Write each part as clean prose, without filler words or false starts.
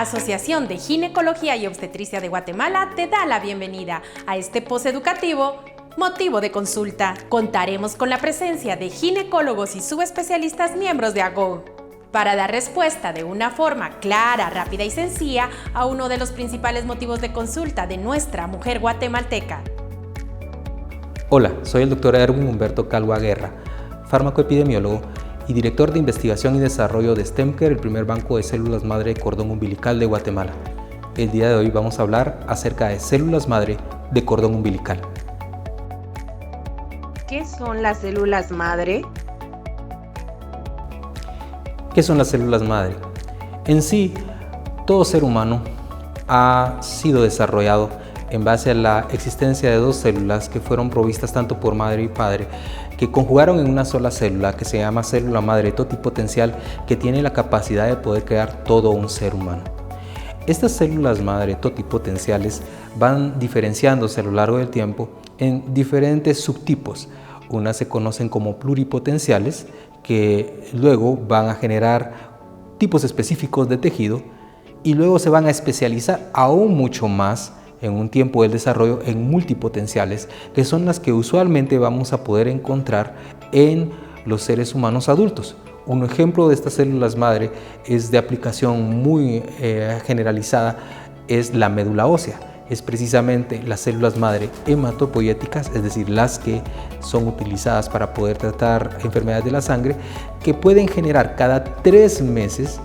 Asociación de Ginecología y Obstetricia de Guatemala te da la bienvenida a este posteducativo Motivo de Consulta. Contaremos con la presencia de ginecólogos y subespecialistas miembros de AGOG para dar respuesta de una forma clara, rápida y sencilla a uno de los principales motivos de consulta de nuestra mujer guatemalteca. Hola, soy el Dr. Erwin Humberto Calva Guerra, fármacoepidemiólogo y director de investigación y desarrollo de STEMcare, el primer banco de células madre de cordón umbilical de Guatemala. El día de hoy vamos a hablar acerca de células madre de cordón umbilical. ¿Qué son las células madre? ¿Qué son las células madre? En sí, todo ser humano ha sido desarrollado en base a la existencia de dos células que fueron provistas tanto por madre y padre, que conjugaron en una sola célula que se llama célula madre totipotencial, que tiene la capacidad de poder crear todo un ser humano. Estas células madre totipotenciales van diferenciándose a lo largo del tiempo en diferentes subtipos. Unas se conocen como pluripotenciales, que luego van a generar tipos específicos de tejido y luego se van a especializar aún mucho más en un tiempo del desarrollo en multipotenciales, que son las que usualmente vamos a poder encontrar en los seres humanos adultos. Un ejemplo de estas células madre es de aplicación muy generalizada, es la médula ósea. Es precisamente las células madre hematopoieticas, es decir, las que son utilizadas para poder tratar enfermedades de la sangre, que pueden generar cada 3 meses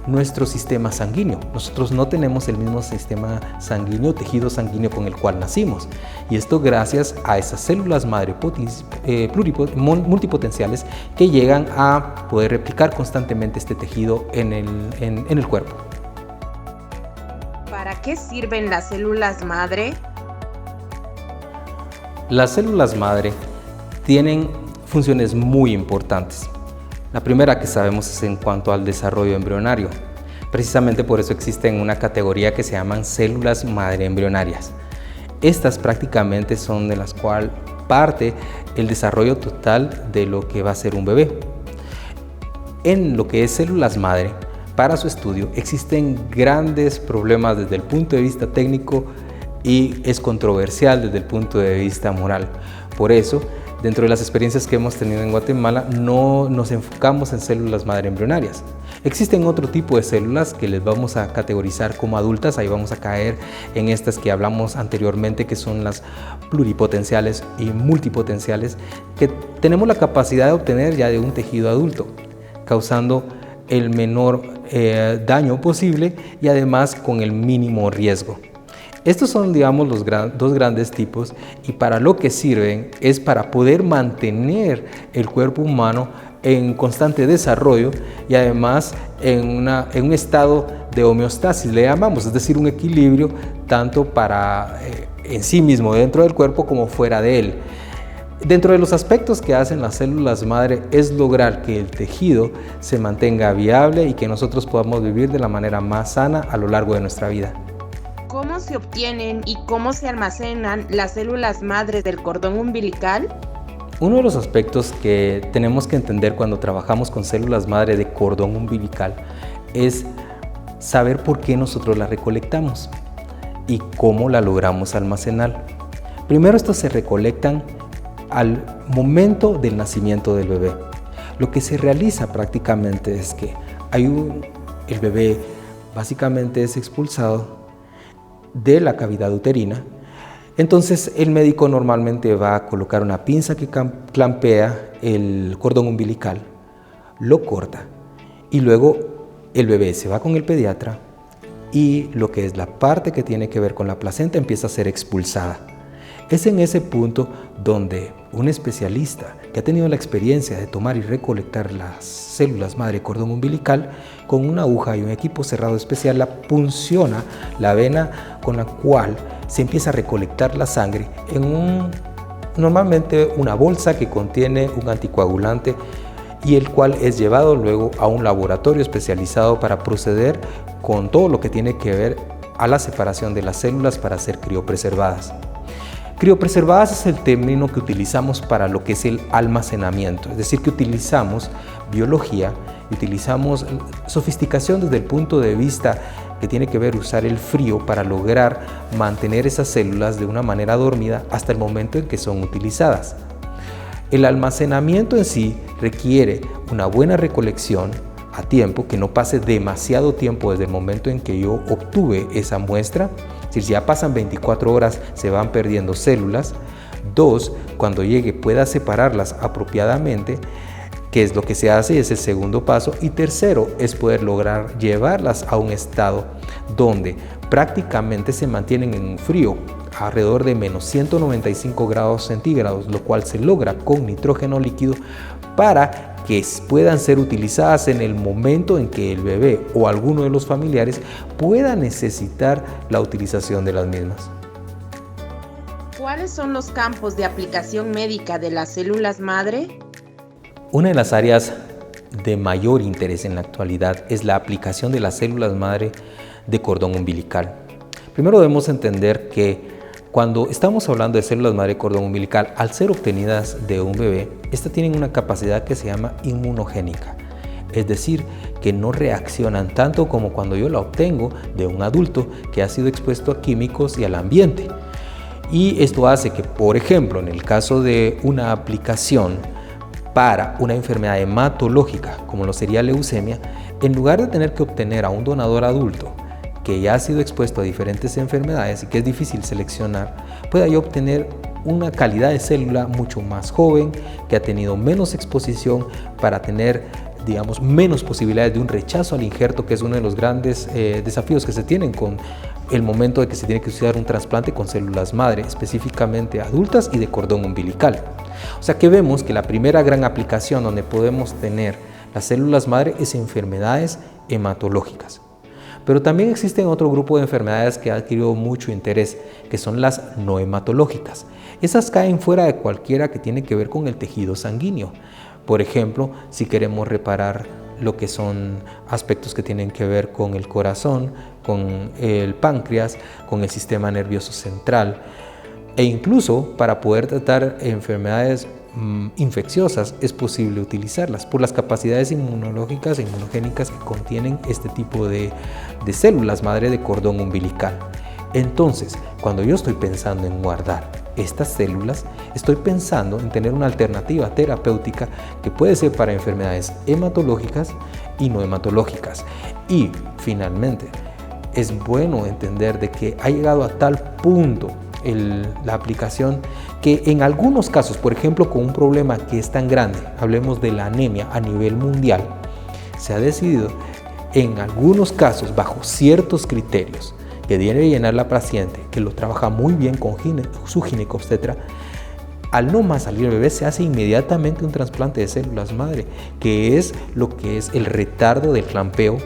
nuestro sistema sanguíneo. Nosotros no tenemos el mismo sistema sanguíneo, tejido sanguíneo con el cual nacimos, y esto gracias a esas células madre multipotenciales que llegan a poder replicar constantemente este tejido en el cuerpo. ¿Para qué sirven las células madre? Las células madre tienen funciones muy importantes. La primera que sabemos es en cuanto al desarrollo embrionario. Precisamente por eso existen una categoría que se llaman células madre embrionarias. Estas prácticamente son de las cuales parte el desarrollo total de lo que va a ser un bebé. En lo que es células madre, para su estudio existen grandes problemas desde el punto de vista técnico y es controversial desde el punto de vista moral. Por eso, dentro de las experiencias que hemos tenido en Guatemala, no nos enfocamos en células madre embrionarias. Existen otro tipo de células que les vamos a categorizar como adultas. Ahí vamos a caer en estas que hablamos anteriormente, que son las pluripotenciales y multipotenciales, que tenemos la capacidad de obtener ya de un tejido adulto, causando el menor daño posible y además con el mínimo riesgo. Estos son, digamos, los dos grandes tipos, y para lo que sirven es para poder mantener el cuerpo humano en constante desarrollo y además en un estado de homeostasis, le llamamos, es decir, un equilibrio tanto para en sí mismo dentro del cuerpo como fuera de él. Dentro de los aspectos que hacen las células madre es lograr que el tejido se mantenga viable y que nosotros podamos vivir de la manera más sana a lo largo de nuestra vida. ¿Cómo se obtienen y cómo se almacenan las células madres del cordón umbilical? Uno de los aspectos que tenemos que entender cuando trabajamos con células madre de cordón umbilical es saber por qué nosotros las recolectamos y cómo la logramos almacenar. Primero, estos se recolectan al momento del nacimiento del bebé. Lo que se realiza prácticamente es que el bebé básicamente es expulsado de la cavidad uterina. Entonces el médico normalmente va a colocar una pinza que clampea el cordón umbilical, lo corta y luego el bebé se va con el pediatra y lo que es la parte que tiene que ver con la placenta empieza a ser expulsada. Es en ese punto donde un especialista que ha tenido la experiencia de tomar y recolectar las células madre cordón umbilical, con una aguja y un equipo cerrado especial, la punciona la vena con la cual se empieza a recolectar la sangre en normalmente una bolsa que contiene un anticoagulante, y el cual es llevado luego a un laboratorio especializado para proceder con todo lo que tiene que ver a la separación de las células para ser criopreservadas. Criopreservadas es el término que utilizamos para lo que es el almacenamiento, es decir, que utilizamos biología, utilizamos sofisticación desde el punto de vista que tiene que ver usar el frío para lograr mantener esas células de una manera dormida hasta el momento en que son utilizadas. El almacenamiento en sí requiere una buena recolección a tiempo, que no pase demasiado tiempo desde el momento en que yo obtuve esa muestra. Es decir, si ya pasan 24 horas se van perdiendo células. 2, cuando llegue pueda separarlas apropiadamente, que es lo que se hace, es el segundo paso. Y tercero, es poder lograr llevarlas a un estado donde prácticamente se mantienen en un frío alrededor de menos 195 grados centígrados, lo cual se logra con nitrógeno líquido para que puedan ser utilizadas en el momento en que el bebé o alguno de los familiares pueda necesitar la utilización de las mismas. ¿Cuáles son los campos de aplicación médica de las células madre? Una de las áreas de mayor interés en la actualidad es la aplicación de las células madre de cordón umbilical. Primero debemos entender que cuando estamos hablando de células madre de cordón umbilical, al ser obtenidas de un bebé, estas tienen una capacidad que se llama inmunogénica. Es decir, que no reaccionan tanto como cuando yo la obtengo de un adulto que ha sido expuesto a químicos y al ambiente. Y esto hace que, por ejemplo, en el caso de una aplicación para una enfermedad hematológica, como lo sería leucemia, en lugar de tener que obtener a un donador adulto que ya ha sido expuesto a diferentes enfermedades y que es difícil seleccionar, pueda yo obtener una calidad de célula mucho más joven, que ha tenido menos exposición, para tener, digamos, menos posibilidades de un rechazo al injerto, que es uno de los grandes desafíos que se tienen con el momento de que se tiene que usar un trasplante con células madre, específicamente adultas y de cordón umbilical. O sea que vemos que la primera gran aplicación donde podemos tener las células madre es enfermedades hematológicas. Pero también existen otro grupo de enfermedades que ha adquirido mucho interés, que son las no hematológicas. Esas caen fuera de cualquiera que tiene que ver con el tejido sanguíneo. Por ejemplo, si queremos reparar lo que son aspectos que tienen que ver con el corazón, con el páncreas, con el sistema nervioso central, e incluso para poder tratar enfermedades infecciosas es posible utilizarlas por las capacidades inmunológicas e inmunogénicas que contienen este tipo de células madre de cordón umbilical. Entonces, cuando yo estoy pensando en guardar estas células, estoy pensando en tener una alternativa terapéutica que puede ser para enfermedades hematológicas y no hematológicas. Y finalmente, es bueno entender de que ha llegado a tal punto la aplicación que en algunos casos, por ejemplo, con un problema que es tan grande, hablemos de la anemia a nivel mundial, se ha decidido en algunos casos, bajo ciertos criterios que debe llenar la paciente, que lo trabaja muy bien con su ginecobstetra, al no más salir el bebé se hace inmediatamente un trasplante de células madre, que es lo que es el retardo del clampeo,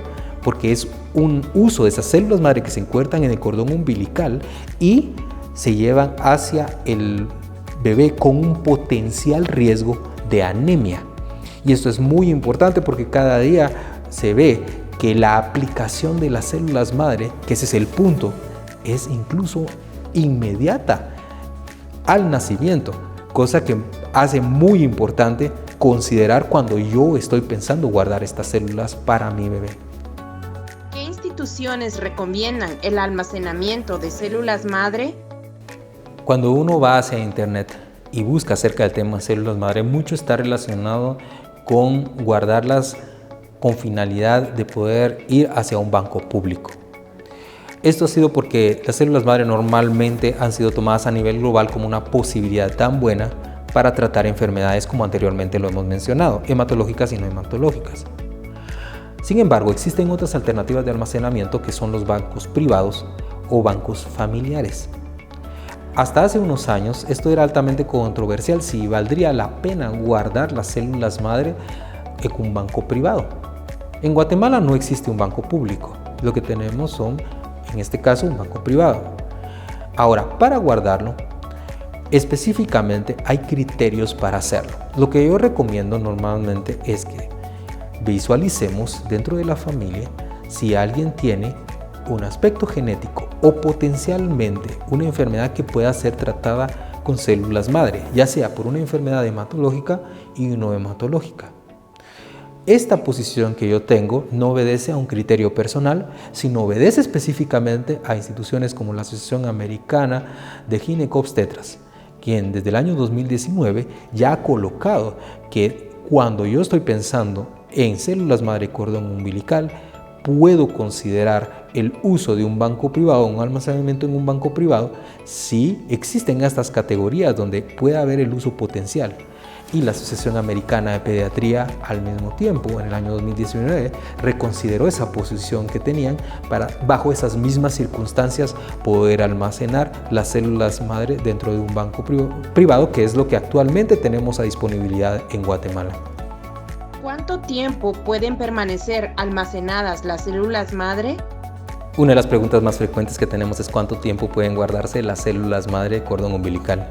porque es un uso de esas células madre que se encuentran en el cordón umbilical y se llevan hacia el bebé con un potencial riesgo de anemia. Y esto es muy importante porque cada día se ve que la aplicación de las células madre, que ese es el punto, es incluso inmediata al nacimiento, cosa que hace muy importante considerar cuando yo estoy pensando guardar estas células para mi bebé. ¿Qué instituciones recomiendan el almacenamiento de células madre? Cuando uno va hacia internet y busca acerca del tema de células madre, mucho está relacionado con guardarlas con finalidad de poder ir hacia un banco público. Esto ha sido porque las células madre normalmente han sido tomadas a nivel global como una posibilidad tan buena para tratar enfermedades como anteriormente lo hemos mencionado, hematológicas y no hematológicas. Sin embargo, existen otras alternativas de almacenamiento que son los bancos privados o bancos familiares. Hasta hace unos años esto era altamente controversial si valdría la pena guardar las células madre en un banco privado. En Guatemala no existe un banco público, lo que tenemos son, en este caso, un banco privado. Ahora, para guardarlo, específicamente hay criterios para hacerlo. Lo que yo recomiendo normalmente es que visualicemos dentro de la familia si alguien tiene un aspecto genético o potencialmente una enfermedad que pueda ser tratada con células madre, ya sea por una enfermedad hematológica y no hematológica. esta posición que yo tengo no obedece a un criterio personal, sino obedece específicamente a instituciones como la Asociación Americana de Ginecobstetras, quien desde el año 2019 ya ha colocado que cuando yo estoy pensando en células madre cordón umbilical, puedo considerar el uso de un banco privado, un almacenamiento en un banco privado, si existen estas categorías donde puede haber el uso potencial. Y la Asociación Americana de Pediatría al mismo tiempo, en el año 2019, reconsideró esa posición que tenían para, bajo esas mismas circunstancias, poder almacenar las células madre dentro de un banco privado, que es lo que actualmente tenemos a disponibilidad en Guatemala. ¿Cuánto tiempo pueden permanecer almacenadas las células madre? Una de las preguntas más frecuentes que tenemos es cuánto tiempo pueden guardarse las células madre de cordón umbilical.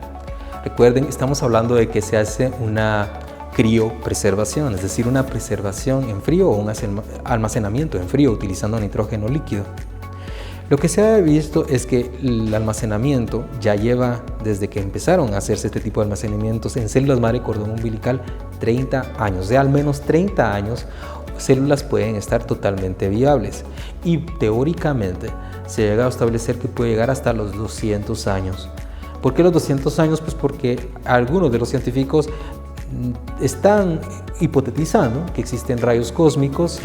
Recuerden, estamos hablando de que se hace una criopreservación, es decir, una preservación en frío o un almacenamiento en frío utilizando nitrógeno líquido. Lo que se ha visto es que el almacenamiento ya lleva, desde que empezaron a hacerse este tipo de almacenamientos en células madre de cordón umbilical, 30 años. De al menos 30 años, células pueden estar totalmente viables y teóricamente se ha llegado a establecer que puede llegar hasta los 200 años. ¿Por qué los 200 años? Pues porque algunos de los científicos están hipotetizando que existen rayos cósmicos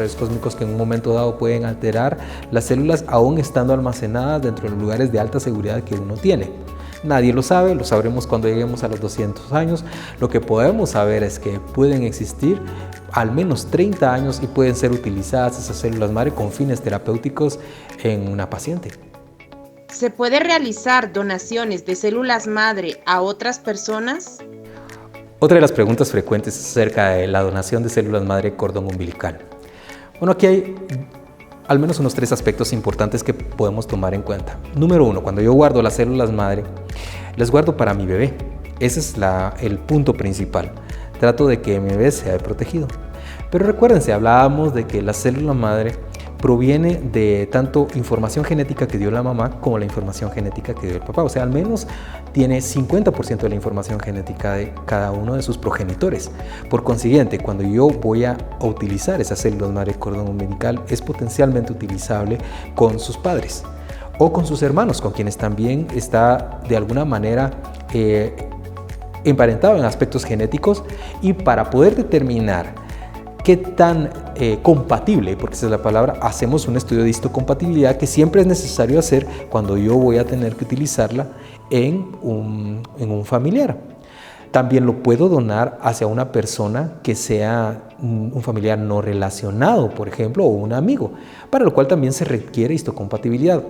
que en un momento dado pueden alterar las células aún estando almacenadas dentro de los lugares de alta seguridad que uno tiene. Nadie lo sabe, lo sabremos cuando lleguemos a los 200 años. Lo que podemos saber es que pueden existir al menos 30 años y pueden ser utilizadas esas células madre con fines terapéuticos en una paciente. ¿Se puede realizar donaciones de células madre a otras personas? Otra de las preguntas frecuentes es acerca de la donación de células madre cordón umbilical. Bueno, aquí hay al menos unos 3 aspectos importantes que podemos tomar en cuenta. Número 1, cuando yo guardo las células madre, las guardo para mi bebé. Ese es el punto principal. Trato de que mi bebé sea protegido. Pero recuérdense, hablábamos de que la célula madre proviene de tanto información genética que dio la mamá como la información genética que dio el papá. O sea, al menos tiene 50% de la información genética de cada uno de sus progenitores. Por consiguiente, cuando yo voy a utilizar esas células madre cordón umbilical, es potencialmente utilizable con sus padres o con sus hermanos, con quienes también está de alguna manera emparentado en aspectos genéticos, y para poder determinar qué tan compatible, porque esa es la palabra, hacemos un estudio de histocompatibilidad que siempre es necesario hacer cuando yo voy a tener que utilizarla en un familiar. También lo puedo donar hacia una persona que sea un familiar no relacionado, por ejemplo, o un amigo, para lo cual también se requiere histocompatibilidad.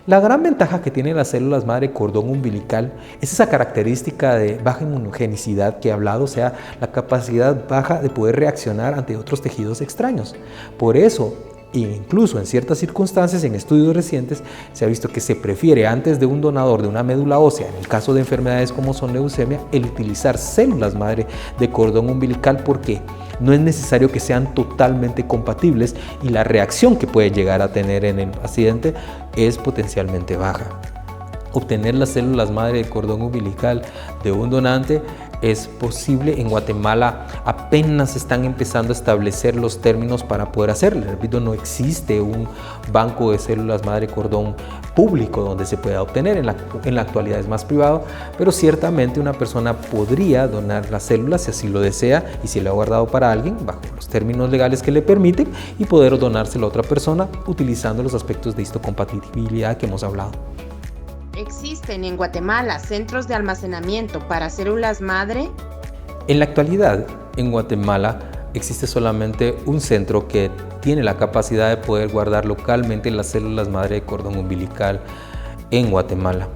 La gran ventaja que tienen las células madre cordón umbilical es esa característica de baja inmunogenicidad que he hablado, o sea, la capacidad baja de poder reaccionar ante otros tejidos extraños. Por eso, incluso en ciertas circunstancias, en estudios recientes, se ha visto que se prefiere, antes de un donador de una médula ósea, en el caso de enfermedades como son leucemia, el utilizar células madre de cordón umbilical, porque no es necesario que sean totalmente compatibles y la reacción que puede llegar a tener en el paciente es potencialmente baja. Obtener las células madre de cordón umbilical de un donante es posible. En Guatemala apenas están empezando a establecer los términos para poder hacerlo. Repito, no existe un banco de células madre cordón público donde se pueda obtener. En la actualidad es más privado, pero ciertamente una persona podría donar las células si así lo desea y si lo ha guardado para alguien bajo los términos legales que le permiten, y poder donárselo a otra persona utilizando los aspectos de histocompatibilidad que hemos hablado. ¿Existen en Guatemala centros de almacenamiento para células madre? En la actualidad, en Guatemala existe solamente un centro que tiene la capacidad de poder guardar localmente las células madre de cordón umbilical en Guatemala.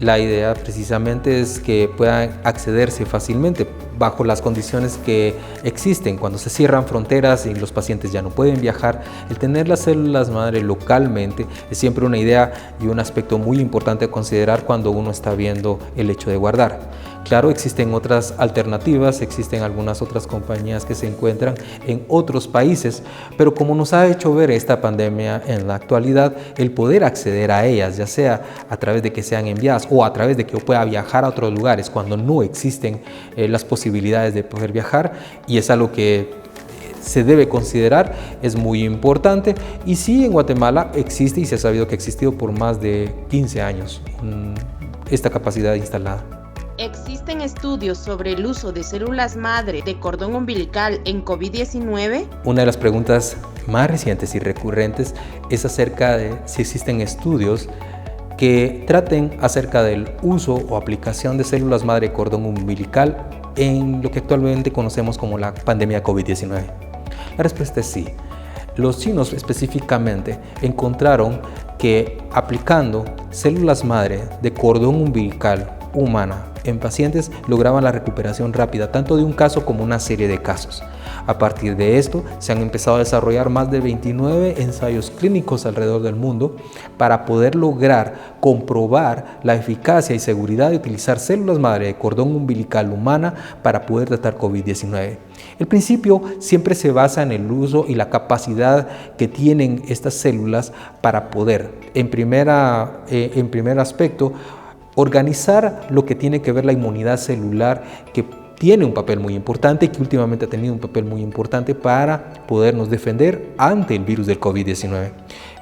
La idea precisamente es que puedan accederse fácilmente bajo las condiciones que existen. Cuando se cierran fronteras y los pacientes ya no pueden viajar, el tener las células madre localmente es siempre una idea y un aspecto muy importante a considerar cuando uno está viendo el hecho de guardar. Claro, existen otras alternativas, existen algunas otras compañías que se encuentran en otros países, pero como nos ha hecho ver esta pandemia en la actualidad, el poder acceder a ellas, ya sea a través de que sean enviadas o a través de que yo pueda viajar a otros lugares cuando no existen las posibilidades de poder viajar, y es algo que se debe considerar, es muy importante. Y sí, en Guatemala existe y se ha sabido que ha existido por más de 15 años esta capacidad instalada. ¿Existen estudios sobre el uso de células madre de cordón umbilical en COVID-19? Una de las preguntas más recientes y recurrentes es acerca de si existen estudios que traten acerca del uso o aplicación de células madre de cordón umbilical en lo que actualmente conocemos como la pandemia COVID-19. La respuesta es sí. Los chinos específicamente encontraron que aplicando células madre de cordón umbilical humana en pacientes lograban la recuperación rápida tanto de un caso como una serie de casos. A partir de esto se han empezado a desarrollar más de 29 ensayos clínicos alrededor del mundo para poder lograr comprobar la eficacia y seguridad de utilizar células madre de cordón umbilical humana para poder tratar COVID-19. El principio siempre se basa en el uso y la capacidad que tienen estas células para poder, en primer aspecto, organizar lo que tiene que ver la inmunidad celular, que tiene un papel muy importante y que últimamente ha tenido un papel muy importante para podernos defender ante el virus del COVID-19.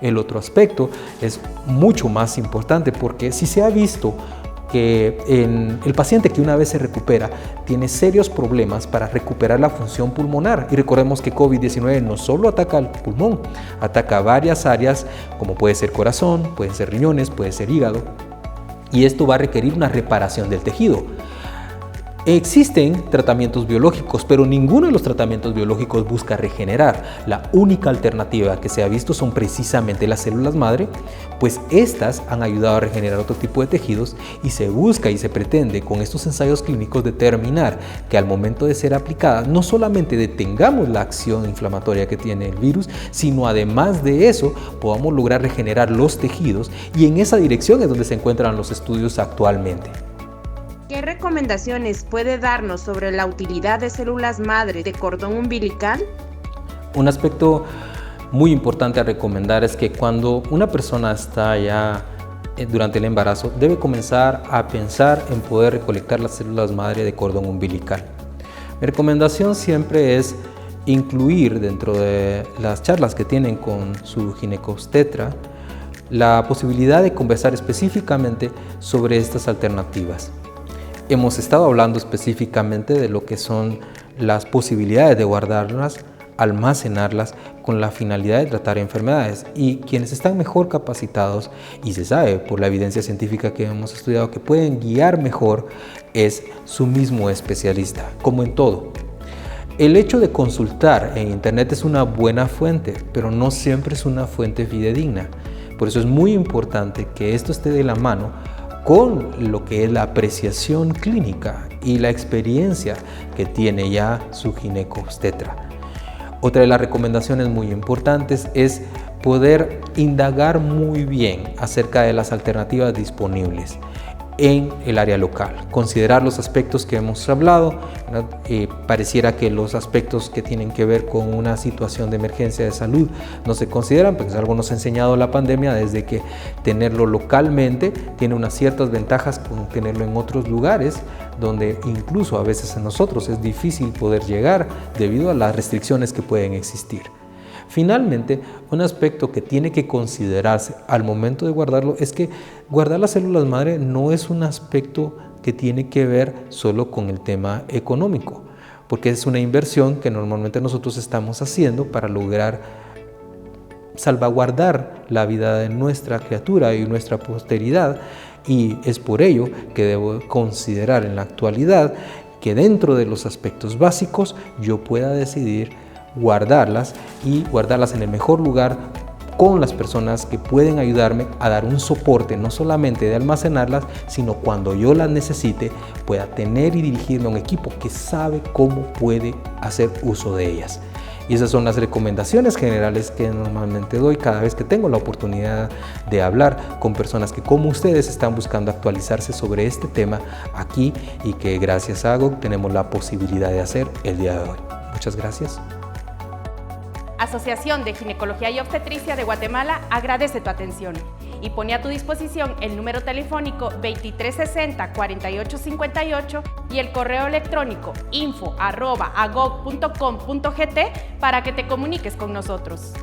El otro aspecto es mucho más importante porque si se ha visto que el paciente que una vez se recupera tiene serios problemas para recuperar la función pulmonar. Y recordemos que COVID-19 no solo ataca al pulmón, ataca varias áreas como puede ser corazón, pueden ser riñones, puede ser hígado. Y esto va a requerir una reparación del tejido. Existen tratamientos biológicos, pero ninguno de los tratamientos biológicos busca regenerar. La única alternativa que se ha visto son precisamente las células madre, pues estas han ayudado a regenerar otro tipo de tejidos y se busca y se pretende con estos ensayos clínicos determinar que al momento de ser aplicada no solamente detengamos la acción inflamatoria que tiene el virus, sino además de eso podamos lograr regenerar los tejidos, y en esa dirección es donde se encuentran los estudios actualmente. ¿Qué recomendaciones puede darnos sobre la utilidad de células madre de cordón umbilical? Un aspecto muy importante a recomendar es que cuando una persona está ya durante el embarazo, debe comenzar a pensar en poder recolectar las células madre de cordón umbilical. Mi recomendación siempre es incluir dentro de las charlas que tienen con su ginecobstetra la posibilidad de conversar específicamente sobre estas alternativas. Hemos estado hablando específicamente de lo que son las posibilidades de guardarlas, almacenarlas con la finalidad de tratar enfermedades, y quienes están mejor capacitados, y se sabe por la evidencia científica que hemos estudiado que pueden guiar mejor, es su mismo especialista, como en todo. El hecho de consultar en internet es una buena fuente, pero no siempre es una fuente fidedigna. Por eso es muy importante que esto esté de la mano con lo que es la apreciación clínica y la experiencia que tiene ya su ginecobstetra. Otra de las recomendaciones muy importantes es poder indagar muy bien acerca de las alternativas disponibles en el área local, considerar los aspectos que hemos hablado. Pareciera que los aspectos que tienen que ver con una situación de emergencia de salud no se consideran, pues algo nos ha enseñado la pandemia, desde que tenerlo localmente tiene unas ciertas ventajas con tenerlo en otros lugares, donde incluso a veces en nosotros es difícil poder llegar debido a las restricciones que pueden existir. Finalmente, un aspecto que tiene que considerarse al momento de guardarlo es que guardar las células madre no es un aspecto que tiene que ver solo con el tema económico, porque es una inversión que normalmente nosotros estamos haciendo para lograr salvaguardar la vida de nuestra criatura y nuestra posteridad, y es por ello que debo considerar en la actualidad que dentro de los aspectos básicos yo pueda decidir guardarlas, y guardarlas en el mejor lugar con las personas que pueden ayudarme a dar un soporte, no solamente de almacenarlas, sino cuando yo las necesite pueda tener y dirigirme a un equipo que sabe cómo puede hacer uso de ellas. Y esas son las recomendaciones generales que normalmente doy cada vez que tengo la oportunidad de hablar con personas que, como ustedes, están buscando actualizarse sobre este tema aquí, y que gracias a AGOG tenemos la posibilidad de hacer el día de hoy. Muchas gracias. Asociación de Ginecología y Obstetricia de Guatemala agradece tu atención y pone a tu disposición el número telefónico 2360-4858 y el correo electrónico info@agog.com.gt para que te comuniques con nosotros.